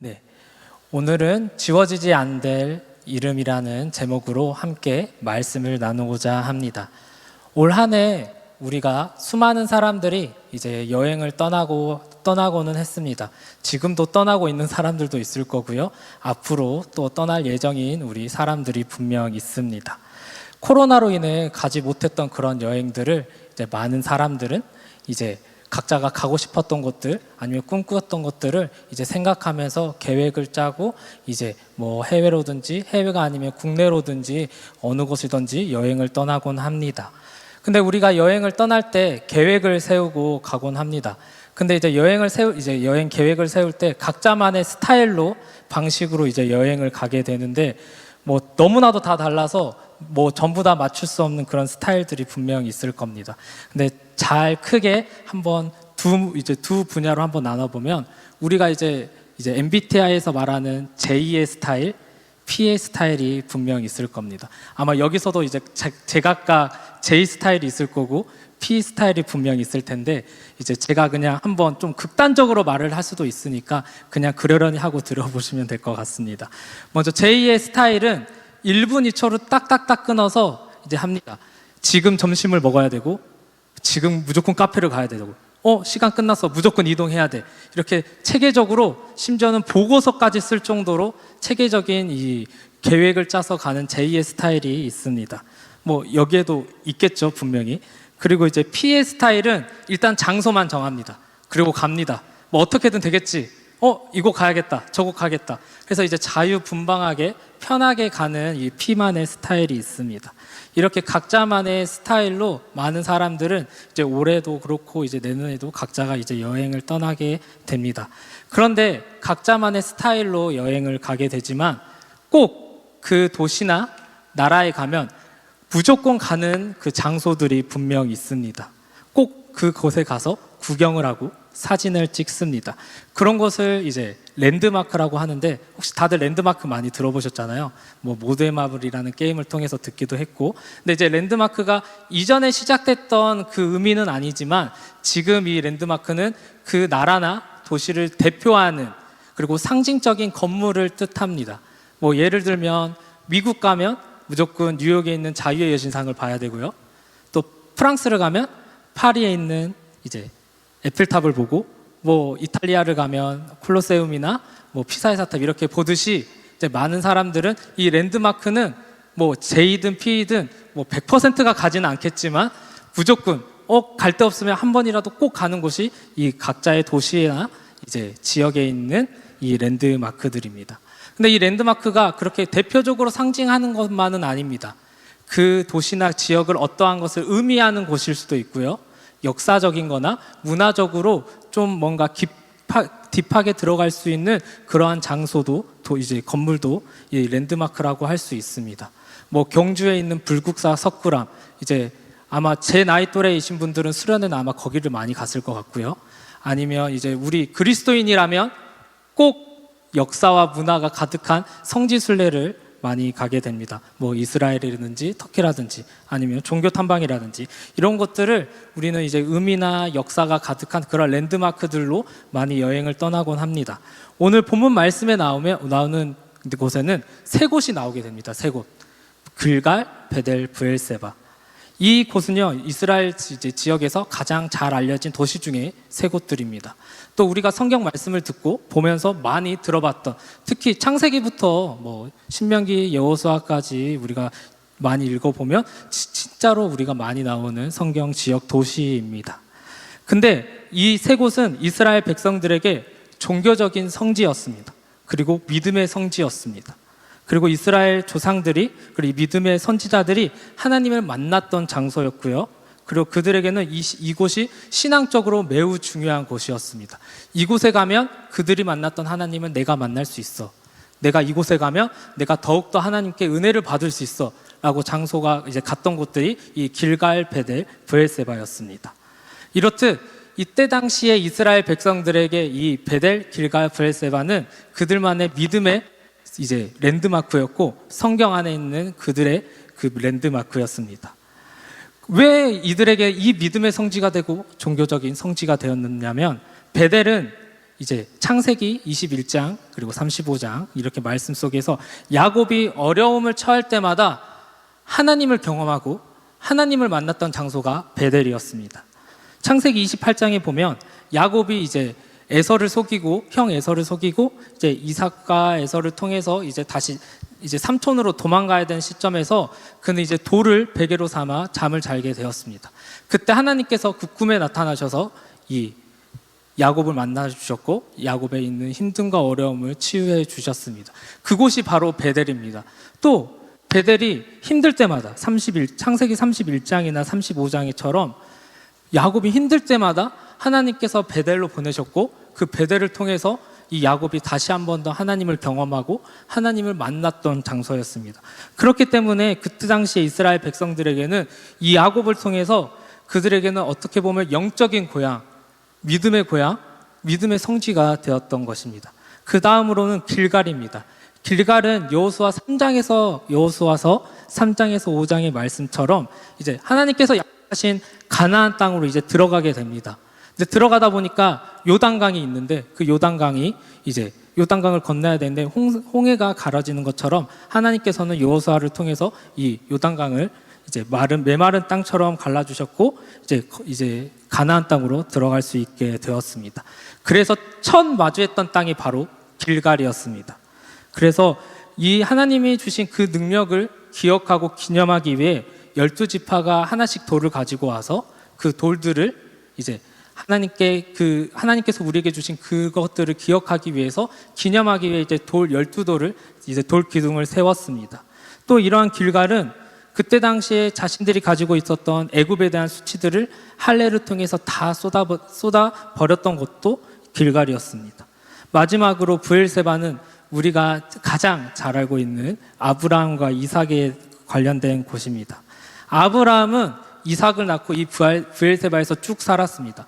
네, 오늘은 지워지지 않을 이름이라는 제목으로 함께 말씀을 나누고자 합니다. 올 한 해 우리가 수많은 사람들이 이제 여행을 떠나고는 했습니다. 지금도 떠나고 있는 사람들도 있을 거고요. 앞으로 또 떠날 예정인 우리 사람들이 분명 있습니다. 코로나로 인해 가지 못했던 그런 여행들을 이제 많은 사람들은 이제 각자가 가고 싶었던 곳들 아니면 꿈꾸었던 것들을 이제 생각하면서 계획을 짜고 이제 뭐 해외로든지 해외가 아니면 국내로든지 어느 곳이든지 여행을 떠나곤 합니다. 근데 우리가 여행을 떠날 때 계획을 세우고 가곤 합니다. 근데 이제 여행 계획을 세울 때 각자만의 스타일로 방식으로 이제 여행을 가게 되는데 뭐 너무나도 다 달라서 뭐 전부 다 맞출 수 없는 그런 스타일들이 분명 있을 겁니다. 근데 잘 크게 한번 두 분야로 한번 나눠보면 우리가 이제 MBTI에서 말하는 J의 스타일, P의 스타일이 분명 있을 겁니다. 아마 여기서도 이제 제각각 J 스타일이 있을 거고 P 스타일이 분명 있을 텐데 이제 제가 그냥 한번 좀 극단적으로 말을 할 수도 있으니까 그냥 그러려니 하고 들어보시면 될 것 같습니다. 먼저 J의 스타일은 1분 2초로 딱딱딱 끊어서 이제 합니다. 지금 점심을 먹어야 되고 지금 무조건 카페를 가야 되고 시간 끝났어 무조건 이동해야 돼 이렇게 체계적으로 심지어는 보고서까지 쓸 정도로 체계적인 이 계획을 짜서 가는 J의 스타일이 있습니다. 뭐 여기에도 있겠죠 분명히. 그리고 이제 P의 스타일은 일단 장소만 정합니다. 그리고 갑니다. 뭐 어떻게든 되겠지. 이거 가야겠다 저거 가겠다. 그래서 이제 자유분방하게 편하게 가는 이 P만의 스타일이 있습니다. 이렇게 각자만의 스타일로 많은 사람들은 이제 올해도 그렇고 이제 내년에도 각자가 이제 여행을 떠나게 됩니다. 그런데 각자만의 스타일로 여행을 가게 되지만 꼭 그 도시나 나라에 가면 무조건 가는 그 장소들이 분명 있습니다. 꼭 그곳에 가서 구경을 하고 사진을 찍습니다. 그런 것을 이제 랜드마크라고 하는데 혹시 다들 랜드마크 많이 들어보셨잖아요. 뭐 모두의 마블이라는 게임을 통해서 듣기도 했고, 근데 이제 랜드마크가 이전에 시작됐던 그 의미는 아니지만 지금 이 랜드마크는 그 나라나 도시를 대표하는 그리고 상징적인 건물을 뜻합니다. 뭐 예를 들면 미국 가면 무조건 뉴욕에 있는 자유의 여신상을 봐야 되고요. 또 프랑스를 가면 파리에 있는 이제 에펠탑을 보고, 뭐 이탈리아를 가면 콜로세움이나 뭐 피사의 사탑 이렇게 보듯이 이제 많은 사람들은 이 랜드마크는 뭐 J든 P든 뭐 100%가 가지는 않겠지만 무조건 갈 데 없으면 한 번이라도 꼭 가는 곳이 이 각자의 도시나 이제 지역에 있는 이 랜드마크들입니다. 근데 이 랜드마크가 그렇게 대표적으로 상징하는 것만은 아닙니다. 그 도시나 지역을 어떠한 것을 의미하는 곳일 수도 있고요. 역사적인 거나 문화적으로 좀 뭔가 딥하게 들어갈 수 있는 그러한 장소도 이제 건물도 이 랜드마크라고 할 수 있습니다. 뭐 경주에 있는 불국사 석굴암, 이제 아마 제 나이 또래이신 분들은 수련회는 아마 거기를 많이 갔을 것 같고요. 아니면 이제 우리 그리스도인이라면 꼭 역사와 문화가 가득한 성지순례를 많이 가게 됩니다. 뭐 이스라엘이라든지 터키라든지 아니면 종교 탐방이라든지 이런 것들을 우리는 이제 의미나 역사가 가득한 그런 랜드마크들로 많이 여행을 떠나곤 합니다. 오늘 본문 말씀에 나오는 곳에는 세 곳이 나오게 됩니다. 세 곳. 길갈, 베델, 브엘세바. 이 곳은요 이스라엘 지역에서 가장 잘 알려진 도시 중에 세 곳들입니다. 또 우리가 성경 말씀을 듣고 보면서 많이 들어봤던, 특히 창세기부터 뭐 신명기, 여호수아까지 우리가 많이 읽어보면 진짜로 우리가 많이 나오는 성경 지역 도시입니다. 근데 이 세 곳은 이스라엘 백성들에게 종교적인 성지였습니다. 그리고 믿음의 성지였습니다. 그리고 이스라엘 조상들이, 그리고 믿음의 선지자들이 하나님을 만났던 장소였고요. 그리고 그들에게는 이곳이 신앙적으로 매우 중요한 곳이었습니다. 이곳에 가면 그들이 만났던 하나님은 내가 만날 수 있어. 내가 이곳에 가면 내가 더욱더 하나님께 은혜를 받을 수 있어. 라고 장소가 이제 갔던 곳들이 이 길갈, 베델, 브엘세바였습니다. 이렇듯 이때 당시에 이스라엘 백성들에게 이 베델, 길갈, 브엘세바는 그들만의 믿음의 이제 랜드마크였고 성경 안에 있는 그들의 그 랜드마크였습니다. 왜 이들에게 이 믿음의 성지가 되고 종교적인 성지가 되었느냐면 베델은 이제 창세기 21장 그리고 35장 이렇게 말씀 속에서 야곱이 어려움을 처할 때마다 하나님을 경험하고 하나님을 만났던 장소가 베델이었습니다. 창세기 28장에 보면 야곱이 이제 에서를 속이고 형 에서를 속이고 이제 이삭과 에서를 통해서 이제 다시 이제 삼촌으로 도망가야 되는 시점에서 그는 이제 돌을 베개로 삼아 잠을 잘게 되었습니다. 그때 하나님께서 그 꿈에 나타나셔서 이 야곱을 만나 주셨고 야곱에 있는 힘듦과 어려움을 치유해 주셨습니다. 그곳이 바로 베델입니다. 또 베델이 힘들 때마다 창세기 31장이나 35장처럼 야곱이 힘들 때마다 하나님께서 베델로 보내셨고 그 베델을 통해서 이 야곱이 다시 한 번 더 하나님을 경험하고 하나님을 만났던 장소였습니다. 그렇기 때문에 그때 당시에 이스라엘 백성들에게는 이 야곱을 통해서 그들에게는 어떻게 보면 영적인 고향, 믿음의 고향, 믿음의 성지가 되었던 것입니다. 그 다음으로는 길갈입니다. 길갈은 여호수아서 3장에서 5장의 말씀처럼 이제 하나님께서 약속하신 가나안 땅으로 이제 들어가게 됩니다. 근데 들어가다 보니까 요단강이 있는데 그 요단강이 이제 요단강을 건너야 되는데 홍해가 갈라지는 것처럼 하나님께서는 여호수아를 통해서 이 요단강을 이제 메마른 땅처럼 갈라주셨고 이제 가나안 땅으로 들어갈 수 있게 되었습니다. 그래서 첫 마주했던 땅이 바로 길갈이었습니다. 그래서 이 하나님이 주신 그 능력을 기억하고 기념하기 위해 12지파가 하나씩 돌을 가지고 와서 그 돌들을 이제 하나님께서 우리에게 주신 그것들을 기억하기 위해서 기념하기 위해 이제 돌 12돌을 이제 돌 기둥을 세웠습니다. 또 이러한 길갈은 그때 당시에 자신들이 가지고 있었던 애굽에 대한 수치들을 할례를 통해서 다 쏟아 버렸던 곳도 길갈이었습니다. 마지막으로 브엘세바는 우리가 가장 잘 알고 있는 아브라함과 이삭에 관련된 곳입니다. 아브라함은 이삭을 낳고 이 브엘세바에서 쭉 살았습니다.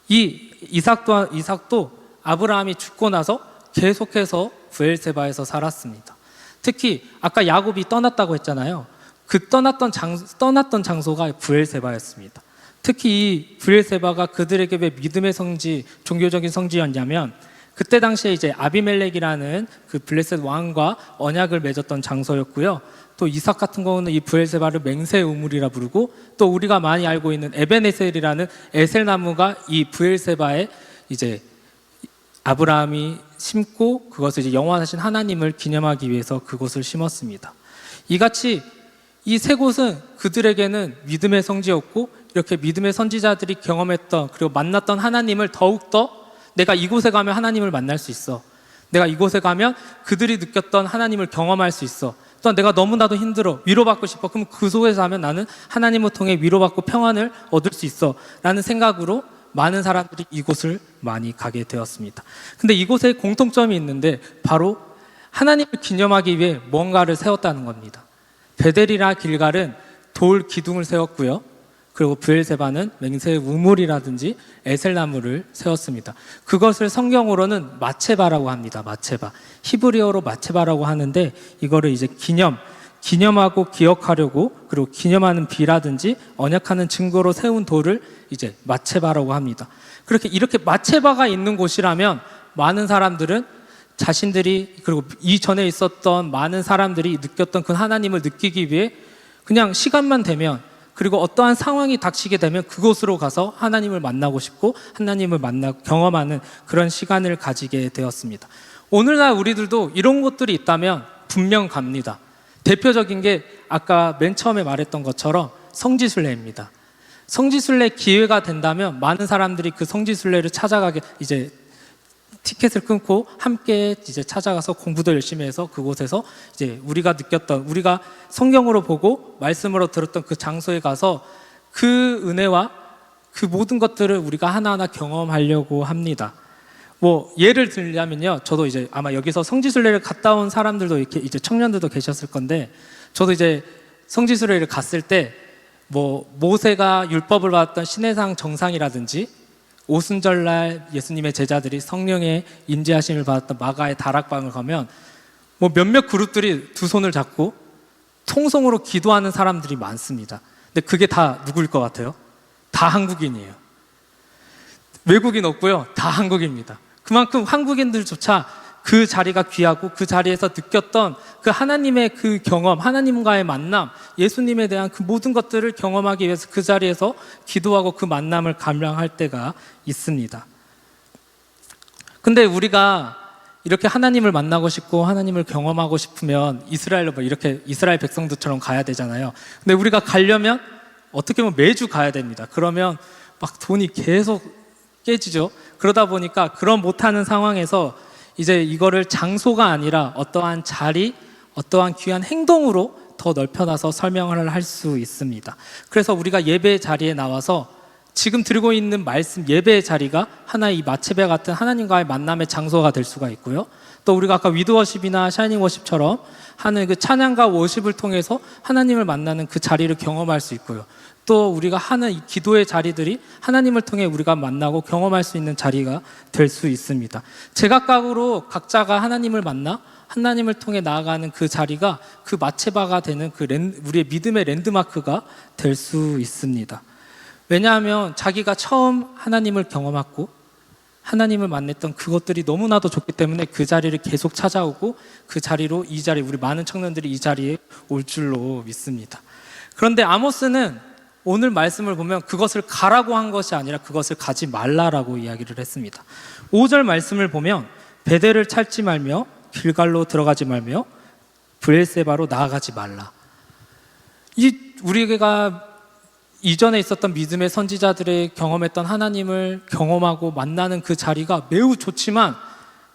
이 이삭도 아브라함이 죽고 나서 계속해서 브엘세바에서 살았습니다. 특히 아까 야곱이 떠났다고 했잖아요. 그 떠났던 장소가 브엘세바였습니다. 특히 이 브엘세바가 그들에게 왜 믿음의 성지, 종교적인 성지였냐면 그때 당시에 이제 아비멜렉이라는 그 블레셋 왕과 언약을 맺었던 장소였고요. 또 이삭 같은 경우는 이 브엘세바를 맹세의 우물이라 부르고 또 우리가 많이 알고 있는 에벤에셀이라는 에셀나무가 이 브엘세바에 이제 아브라함이 심고 그것을 이제 영원하신 하나님을 기념하기 위해서 그곳을 심었습니다. 이같이 이 세 곳은 그들에게는 믿음의 성지였고 이렇게 믿음의 선지자들이 경험했던 그리고 만났던 하나님을 더욱더 내가 이곳에 가면 하나님을 만날 수 있어. 내가 이곳에 가면 그들이 느꼈던 하나님을 경험할 수 있어. 또 내가 너무나도 힘들어. 위로받고 싶어. 그럼 그 속에서 하면 나는 하나님을 통해 위로받고 평안을 얻을 수 있어. 라는 생각으로 많은 사람들이 이곳을 많이 가게 되었습니다. 근데 이곳에 공통점이 있는데 바로 하나님을 기념하기 위해 뭔가를 세웠다는 겁니다. 베델이나 길갈은 돌 기둥을 세웠고요. 그리고 브엘세바는 맹세의 우물이라든지 에셀나무를 세웠습니다. 그것을 성경으로는 마체바라고 합니다. 마체바. 히브리어로 마체바라고 하는데 이거를 이제 기념하고 기억하려고 그리고 기념하는 비라든지 언약하는 증거로 세운 돌을 이제 마체바라고 합니다. 이렇게 마체바가 있는 곳이라면 많은 사람들은 자신들이 그리고 이전에 있었던 많은 사람들이 느꼈던 그 하나님을 느끼기 위해 그냥 시간만 되면 그리고 어떠한 상황이 닥치게 되면 그곳으로 가서 하나님을 만나고 싶고 하나님을 경험하는 그런 시간을 가지게 되었습니다. 오늘날 우리들도 이런 것들이 있다면 분명 갑니다. 대표적인 게 아까 맨 처음에 말했던 것처럼 성지순례입니다. 성지순례 기회가 된다면 많은 사람들이 그 성지순례를 찾아가게 이제 티켓을 끊고 함께 이제 찾아가서 공부도 열심히 해서 그곳에서 이제 우리가 성경으로 보고 말씀으로 들었던 그 장소에 가서 그 은혜와 그 모든 것들을 우리가 하나하나 경험하려고 합니다. 뭐 예를 들자면요, 저도 이제 아마 여기서 성지순례를 갔다 온 사람들도 이렇게 이제 청년들도 계셨을 건데, 저도 이제 성지순례를 갔을 때 뭐 모세가 율법을 받았던 시내산 정상이라든지 오순절날 예수님의 제자들이 성령의 임재하심을 받았던 마가의 다락방을 가면 뭐 몇몇 그룹들이 두 손을 잡고 통성으로 기도하는 사람들이 많습니다. 근데 그게 다 누구일 것 같아요? 다 한국인이에요. 외국인 없고요, 다 한국입니다. 그만큼 한국인들조차 그 자리가 귀하고 그 자리에서 느꼈던 그 하나님의 그 경험, 하나님과의 만남, 예수님에 대한 그 모든 것들을 경험하기 위해서 그 자리에서 기도하고 그 만남을 감량할 때가 있습니다. 근데 우리가 이렇게 하나님을 만나고 싶고 하나님을 경험하고 싶으면 이스라엘로 이렇게 이스라엘 백성들처럼 가야 되잖아요. 근데 우리가 가려면 어떻게 보면 매주 가야 됩니다. 그러면 막 돈이 계속 깨지죠. 그러다 보니까 그런 못하는 상황에서 이제 이거를 장소가 아니라 어떠한 자리, 어떠한 귀한 행동으로 더 넓혀놔서 설명을 할 수 있습니다. 그래서 우리가 예배 자리에 나와서 지금 드리고 있는 말씀 예배의 자리가 하나의 이 마체배 같은 하나님과의 만남의 장소가 될 수가 있고요. 또 우리가 아까 위드워십이나 샤이닝 워십처럼 하는 그 찬양과 워십을 통해서 하나님을 만나는 그 자리를 경험할 수 있고요. 또 우리가 하는 이 기도의 자리들이 하나님을 통해 우리가 만나고 경험할 수 있는 자리가 될 수 있습니다. 제각각으로 각자가 하나님을 만나 하나님을 통해 나아가는 그 자리가 그 마체바가 되는 그 우리의 믿음의 랜드마크가 될 수 있습니다. 왜냐하면 자기가 처음 하나님을 경험했고 하나님을 만났던 그것들이 너무나도 좋기 때문에 그 자리를 계속 찾아오고 그 자리로 이 자리 우리 많은 청년들이 이 자리에 올 줄로 믿습니다. 그런데 아모스는 오늘 말씀을 보면 그것을 가라고 한 것이 아니라 그것을 가지 말라라고 이야기를 했습니다. 5절 말씀을 보면 베델을 찾지 말며 길갈로 들어가지 말며 브엘세바로 나아가지 말라. 우리가 이전에 있었던 믿음의 선지자들의 경험했던 하나님을 경험하고 만나는 그 자리가 매우 좋지만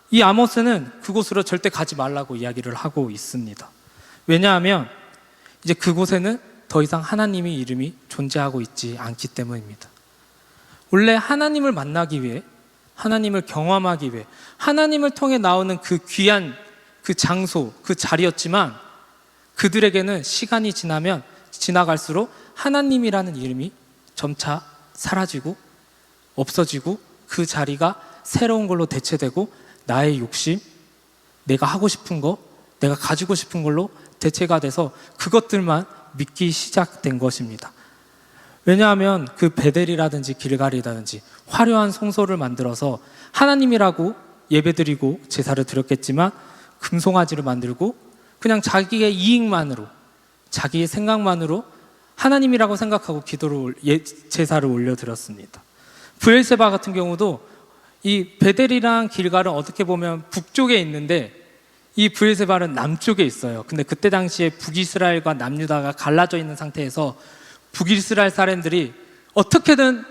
이 아모스는 그곳으로 절대 가지 말라고 이야기를 하고 있습니다. 왜냐하면 이제 그곳에는 더 이상 하나님의 이름이 존재하고 있지 않기 때문입니다. 원래 하나님을 만나기 위해 하나님을 경험하기 위해 하나님을 통해 나오는 그 귀한 그 장소, 그 자리였지만 그들에게는 시간이 지나갈수록 하나님이라는 이름이 점차 사라지고 없어지고 그 자리가 새로운 걸로 대체되고 나의 욕심, 내가 하고 싶은 거, 내가 가지고 싶은 걸로 대체가 돼서 그것들만 믿기 시작된 것입니다. 왜냐하면 그 베델이라든지 길갈이라든지 화려한 성소를 만들어서 하나님이라고 예배드리고 제사를 드렸겠지만 금송아지를 만들고 그냥 자기의 이익만으로 자기의 생각만으로 하나님이라고 생각하고 제사를 올려드렸습니다. 브엘세바 같은 경우도 이 베델이랑 길갈은 어떻게 보면 북쪽에 있는데 이 브엘세바는 남쪽에 있어요. 근데 그때 당시에 북이스라엘과 남유다가 갈라져 있는 상태에서 북이스라엘 사람들이 어떻게든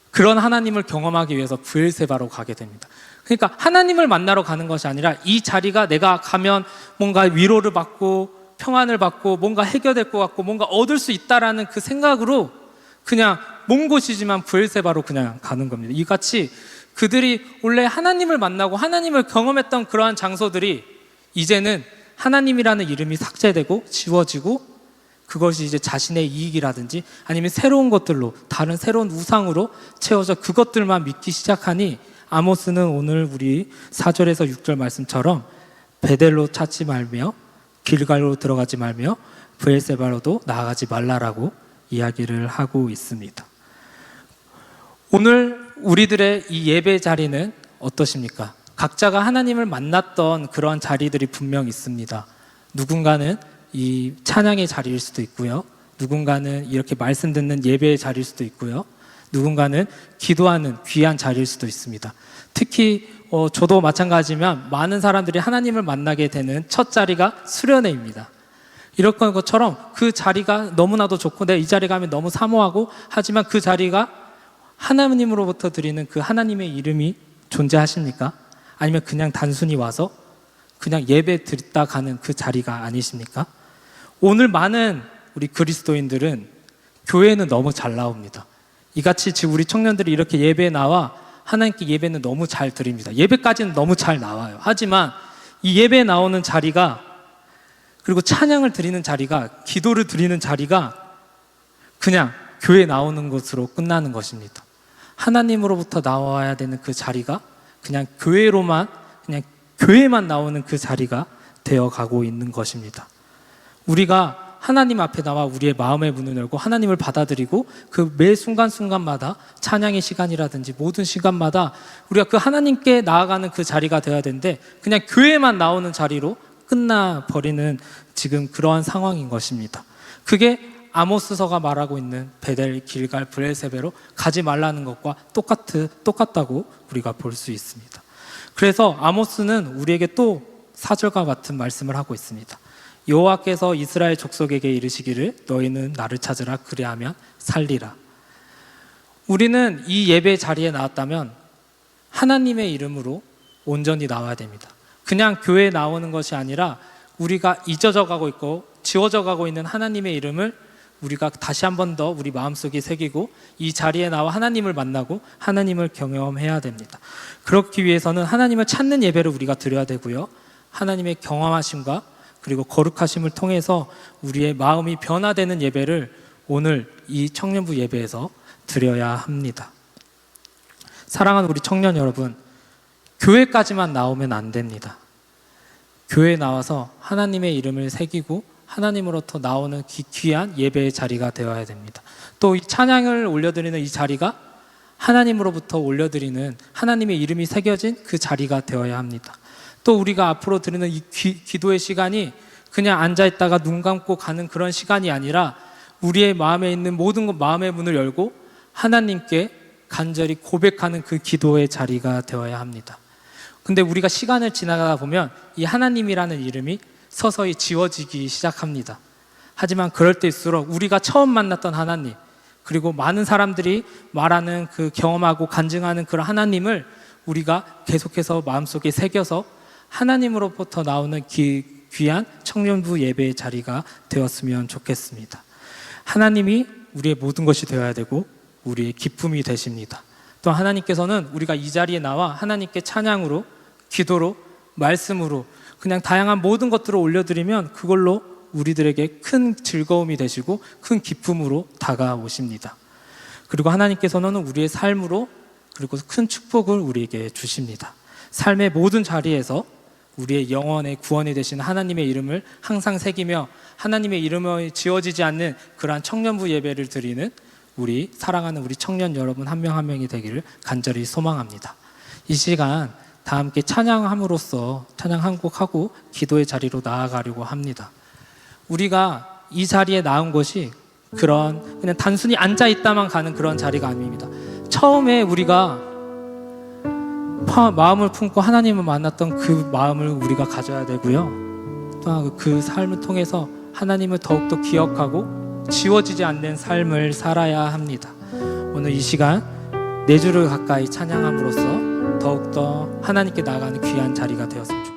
그런 하나님을 경험하기 위해서 브엘세바로 가게 됩니다. 그러니까 하나님을 만나러 가는 것이 아니라 이 자리가 내가 가면 뭔가 위로를 받고 평안을 받고 뭔가 해결될 것 같고 뭔가 얻을 수 있다라는 그 생각으로 그냥 먼 곳이지만 브엘세바로 그냥 가는 겁니다. 이같이 그들이 원래 하나님을 만나고 하나님을 경험했던 그러한 장소들이 이제는 하나님이라는 이름이 삭제되고 지워지고 그것이 이제 자신의 이익이라든지 아니면 새로운 것들로 다른 새로운 우상으로 채워져 그것들만 믿기 시작하니 아모스는 오늘 우리 4절에서 6절 말씀처럼 베델로 찾지 말며 길갈로 들어가지 말며 브엘세바로도 나아가지 말라라고 이야기를 하고 있습니다. 오늘 우리들의 이 예배 자리는 어떠십니까? 각자가 하나님을 만났던 그러한 자리들이 분명 있습니다. 누군가는 이 찬양의 자리일 수도 있고요. 누군가는 이렇게 말씀 듣는 예배의 자리일 수도 있고요. 누군가는 기도하는 귀한 자리일 수도 있습니다. 특히 저도 마찬가지지만 많은 사람들이 하나님을 만나게 되는 첫 자리가 수련회입니다. 이런 것처럼 그 자리가 너무나도 좋고 내가 이 자리 가면 너무 사모하고 하지만 그 자리가 하나님으로부터 드리는 그 하나님의 이름이 존재하십니까? 아니면 그냥 단순히 와서 그냥 예배 드리다 가는 그 자리가 아니십니까? 오늘 많은 우리 그리스도인들은 교회는 너무 잘 나옵니다. 이같이 지금 우리 청년들이 이렇게 예배에 나와 하나님께 예배는 너무 잘 드립니다. 예배까지는 너무 잘 나와요. 하지만 이 예배에 나오는 자리가 그리고 찬양을 드리는 자리가 기도를 드리는 자리가 그냥 교회에 나오는 것으로 끝나는 것입니다. 하나님으로부터 나와야 되는 그 자리가 그냥 교회만 나오는 그 자리가 되어가고 있는 것입니다. 우리가 하나님 앞에 나와 우리의 마음의 문을 열고 하나님을 받아들이고 그 매 순간순간마다 찬양의 시간이라든지 모든 시간마다 우리가 그 하나님께 나아가는 그 자리가 되어야 되는데 그냥 교회만 나오는 자리로 끝나버리는 지금 그러한 상황인 것입니다. 그게 아모스서가 말하고 있는 베델, 길갈, 브엘세베로 가지 말라는 것과 똑같다고 우리가 볼 수 있습니다. 그래서 아모스는 우리에게 또 4절과 같은 말씀을 하고 있습니다. 여호와께서 이스라엘 족속에게 이르시기를 너희는 나를 찾으라 그리하면 살리라. 우리는 이 예배 자리에 나왔다면 하나님의 이름으로 온전히 나와야 됩니다. 그냥 교회에 나오는 것이 아니라 우리가 잊어져 가고 있고 지워져 가고 있는 하나님의 이름을 우리가 다시 한 번 더 우리 마음속에 새기고 이 자리에 나와 하나님을 만나고 하나님을 경험해야 됩니다. 그렇기 위해서는 하나님을 찾는 예배를 우리가 드려야 되고요. 하나님의 경험하심과 그리고 거룩하심을 통해서 우리의 마음이 변화되는 예배를 오늘 이 청년부 예배에서 드려야 합니다. 사랑하는 우리 청년 여러분, 교회까지만 나오면 안 됩니다. 교회에 나와서 하나님의 이름을 새기고 하나님으로부터 나오는 귀한 예배의 자리가 되어야 됩니다. 또 이 찬양을 올려드리는 이 자리가 하나님으로부터 올려드리는 하나님의 이름이 새겨진 그 자리가 되어야 합니다. 또 우리가 앞으로 드리는 이 기도의 시간이 그냥 앉아있다가 눈 감고 가는 그런 시간이 아니라 우리의 마음에 있는 모든 마음의 문을 열고 하나님께 간절히 고백하는 그 기도의 자리가 되어야 합니다. 근데 우리가 시간을 지나가다 보면 이 하나님이라는 이름이 서서히 지워지기 시작합니다. 하지만 그럴 때일수록 우리가 처음 만났던 하나님, 그리고 많은 사람들이 말하는 그 경험하고 간증하는 그런 하나님을 우리가 계속해서 마음속에 새겨서 하나님으로부터 나오는 귀한 청년부 예배의 자리가 되었으면 좋겠습니다. 하나님이 우리의 모든 것이 되어야 되고 우리의 기쁨이 되십니다. 또 하나님께서는 우리가 이 자리에 나와 하나님께 찬양으로, 기도로, 말씀으로 그냥 다양한 모든 것들을 올려드리면 그걸로 우리들에게 큰 즐거움이 되시고 큰 기쁨으로 다가오십니다. 그리고 하나님께서는 우리의 삶으로 그리고 큰 축복을 우리에게 주십니다. 삶의 모든 자리에서 우리의 영혼의 구원이 되신 하나님의 이름을 항상 새기며 하나님의 이름이 지워지지 않는 그러한 청년부 예배를 드리는 우리 사랑하는 우리 청년 여러분 한 명 한 명이 되기를 간절히 소망합니다. 이 시간 다 함께 찬양함으로써 찬양 한 곡 하고 기도의 자리로 나아가려고 합니다. 우리가 이 자리에 나온 것이 그냥 단순히 앉아있다만 가는 그런 자리가 아닙니다. 처음에 우리가 마음을 품고 하나님을 만났던 그 마음을 우리가 가져야 되고요. 또한 그 삶을 통해서 하나님을 더욱더 기억하고 지워지지 않는 삶을 살아야 합니다. 오늘 이 시간 4주를 가까이 찬양함으로써 더욱더 하나님께 나아가는 귀한 자리가 되었습니다.